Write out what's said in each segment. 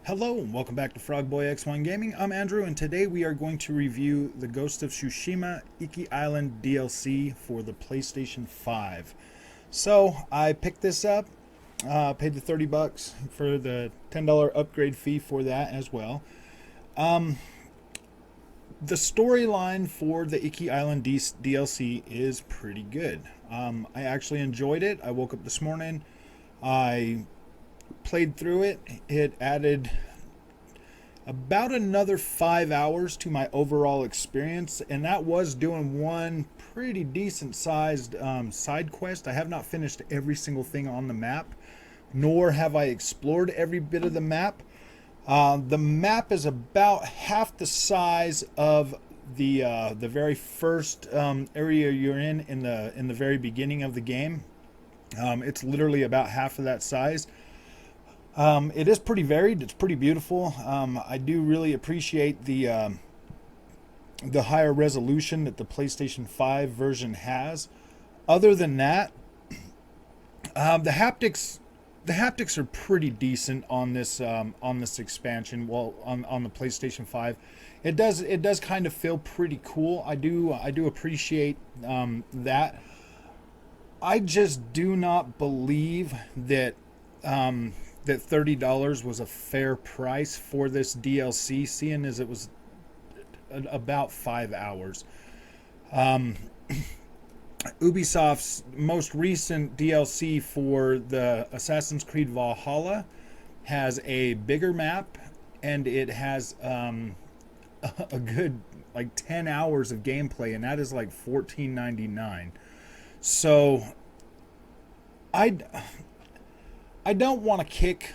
Hello and welcome back to FrogBoyX1 Gaming. I'm Andrew and today we are going to review the Ghost of Tsushima Iki Island DLC for the PlayStation 5. So I picked this up, paid the 30 bucks for the $10 upgrade fee for that as well. The storyline for the Iki Island DLC is pretty good. I actually enjoyed it. I woke up this morning, I played through it. It added about another 5 hours to my overall experience, and that was doing one pretty decent sized side quest. I have not finished every single thing on the map, nor have I explored every bit of the map. The map is about half the size of the very first area you're in the very beginning of the game. It's literally about half of that size. It is pretty varied. It's pretty beautiful. I do really appreciate the higher resolution that the PlayStation 5 version has. Other than that, the haptics are pretty decent on this expansion. Well, on the PlayStation 5, it does kind of feel pretty cool. I do appreciate that. I just do not believe that that $30 was a fair price for this DLC, seeing as it was about 5 hours. Ubisoft's most recent DLC for the Assassin's Creed Valhalla has a bigger map, and it has a good like 10 hours of gameplay, and that is like $14.99. So I don't want to kick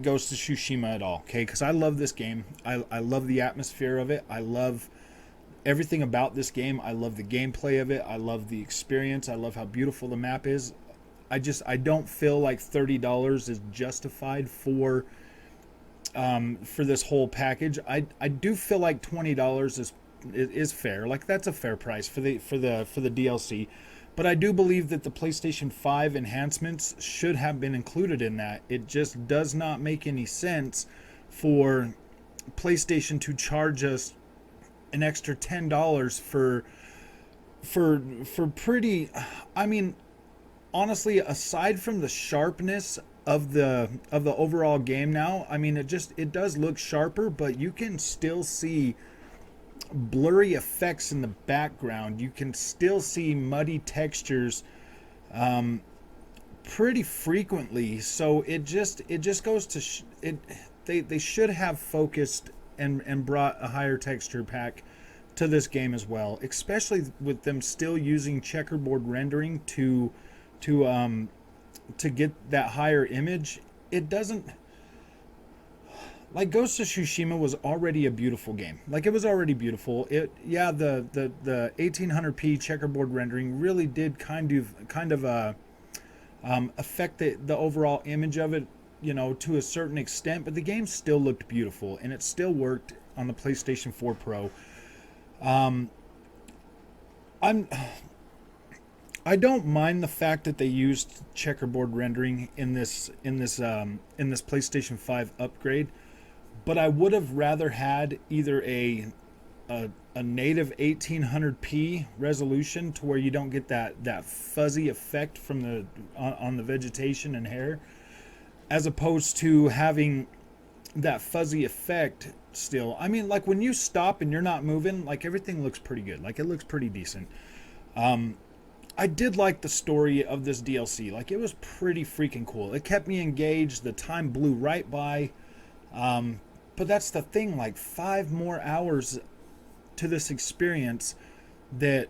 Ghost of Tsushima at all, okay? Because I love this game. I love the atmosphere of it. I love everything about this game. I love the gameplay of it. I love the experience. I love how beautiful the map is. I don't feel like $30 is justified for this whole package. I do feel like $20 is fair. Like, that's a fair price for the DLC. But I do believe that the PlayStation 5 enhancements should have been included in that. It just does not make any sense for PlayStation to charge us an extra $10 for pretty. I mean, honestly, aside from the sharpness of the overall game now, I mean, it does look sharper, but you can still see blurry effects in the background. You can still see muddy textures pretty frequently. So it just goes to they should have focused and brought a higher texture pack to this game as well, especially with them still using checkerboard rendering to get that higher image. It doesn't. Like, Ghost of Tsushima was already a beautiful game. Like, it was already beautiful. The 1800p checkerboard rendering really did kind of affect the overall image of it, to a certain extent. But the game still looked beautiful, and it still worked on the PlayStation 4 Pro. I don't mind the fact that they used checkerboard rendering in this PlayStation 5 upgrade. But I would have rather had either a native 1800p resolution, to where you don't get that fuzzy effect from on the vegetation and hair, as opposed to having that fuzzy effect still. I mean, like, when you stop and you're not moving, like, everything looks pretty good. Like, it looks pretty decent. I did like the story of this DLC. Like, it was pretty freaking cool. It kept me engaged. The time blew right by. But that's the thing, like, 5 more hours to this experience that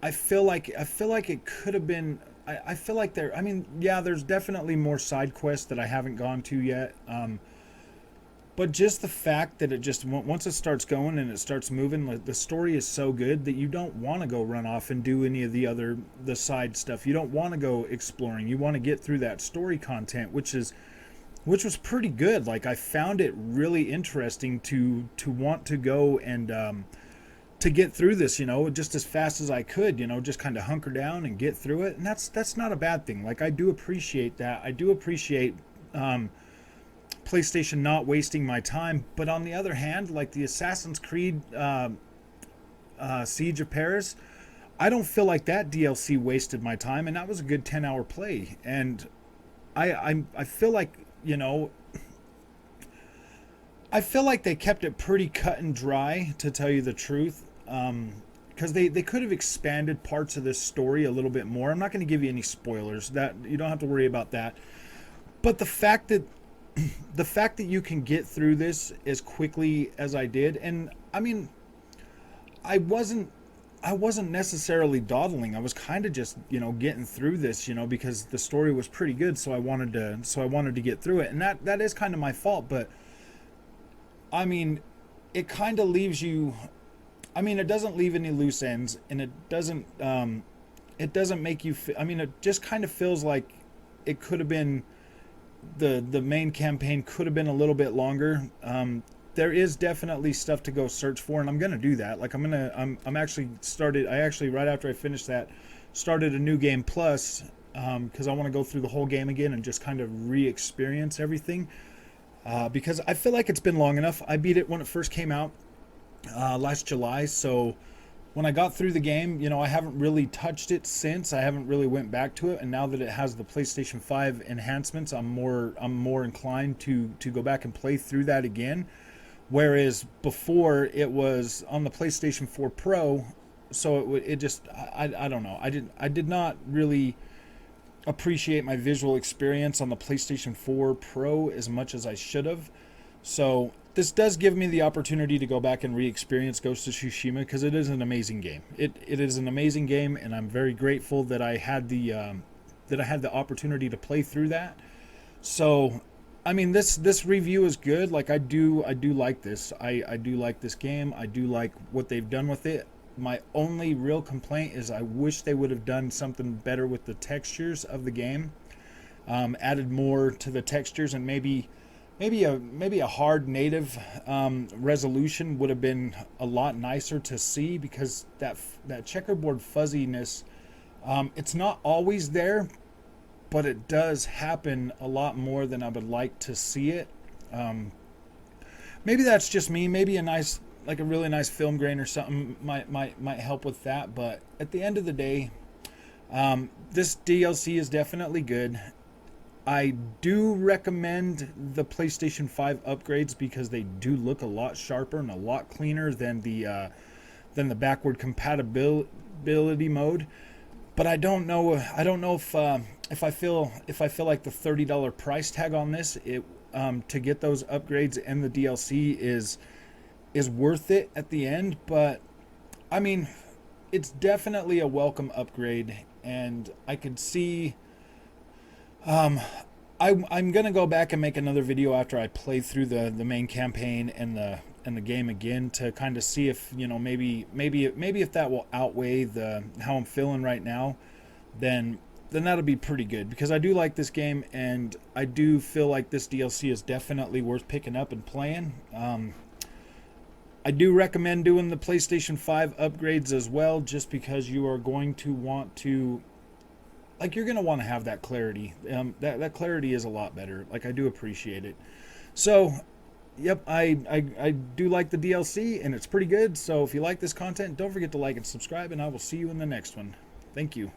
I feel like it could have been. I feel like there's definitely more side quests that I haven't gone to yet. But just the fact that once it starts going and it starts moving, like, the story is so good that you don't want to go run off and do any of the side stuff. You don't want to go exploring. You want to get through that story content, which is which was pretty good. Like I found it really interesting to want to go and to get through this, just as fast as I could, just kind of hunker down and get through it. And that's not a bad thing. Like I do appreciate that. I do appreciate PlayStation not wasting my time. But on the other hand, like the Assassin's Creed Siege of Paris, I don't feel like that DLC wasted my time, and that was a good 10-hour play. And I feel like, I feel like they kept it pretty cut and dry, to tell you the truth. Because they could have expanded parts of this story a little bit more. I'm not going to give you any spoilers. That you don't have to worry about that. But the fact that you can get through this as quickly as I did, and I mean, I wasn't necessarily dawdling. I was kind of just, getting through this, because the story was pretty good, so I wanted to get through it. And that is kind of my fault, but I mean, it kind of leaves you, I mean, it doesn't leave any loose ends, and it doesn't make you I mean, it just kind of feels like it could have been, the main campaign could have been a little bit longer. There is definitely stuff to go search for, and I'm gonna do that. Like I actually right after I finished that, started a new game plus, because I want to go through the whole game again and just kind of re-experience everything, because I feel like it's been long enough. I beat it when it first came out last July, so when I got through the game, I haven't really touched it since. I haven't really went back to it, and now that it has the PlayStation 5 enhancements, I'm more inclined to go back and play through that again. Whereas before it was on the PlayStation 4 Pro, so it just I don't know. I did not really appreciate my visual experience on the PlayStation 4 Pro as much as I should have. So this does give me the opportunity to go back and re-experience Ghost of Tsushima, because it is an amazing game. It is an amazing game, and I'm very grateful that I had the opportunity to play through that. So I mean, this review is good. Like I do like this. I do like this game. I do like what they've done with it. My only real complaint is I wish they would have done something better with the textures of the game. Added more to the textures, and maybe a hard native resolution would have been a lot nicer to see, because that checkerboard fuzziness, it's not always there, but it does happen a lot more than I would like to see it. Maybe that's just me. Maybe a really nice film grain or something might help with that. But at the end of the day, this DLC is definitely good. I do recommend the PlayStation 5 upgrades, because they do look a lot sharper and a lot cleaner than the backward compatibility mode. But I don't know if I feel like the $30 price tag on this, to get those upgrades and the DLC is worth it at the end. But I mean, it's definitely a welcome upgrade, and I could see. I'm gonna go back and make another video after I play through the main campaign and the game again, to kind of see if maybe if that will outweigh how I'm feeling right now, then that'll be pretty good, because I do like this game, and I do feel like this DLC is definitely worth picking up and playing. I do recommend doing the PlayStation 5 upgrades as well, just because you are going to want to, like, you're going to want to have that clarity. That clarity is a lot better. Like, I do appreciate it. So, yep, I do like the DLC, and it's pretty good. So if you like this content, don't forget to like and subscribe, and I will see you in the next one. Thank you.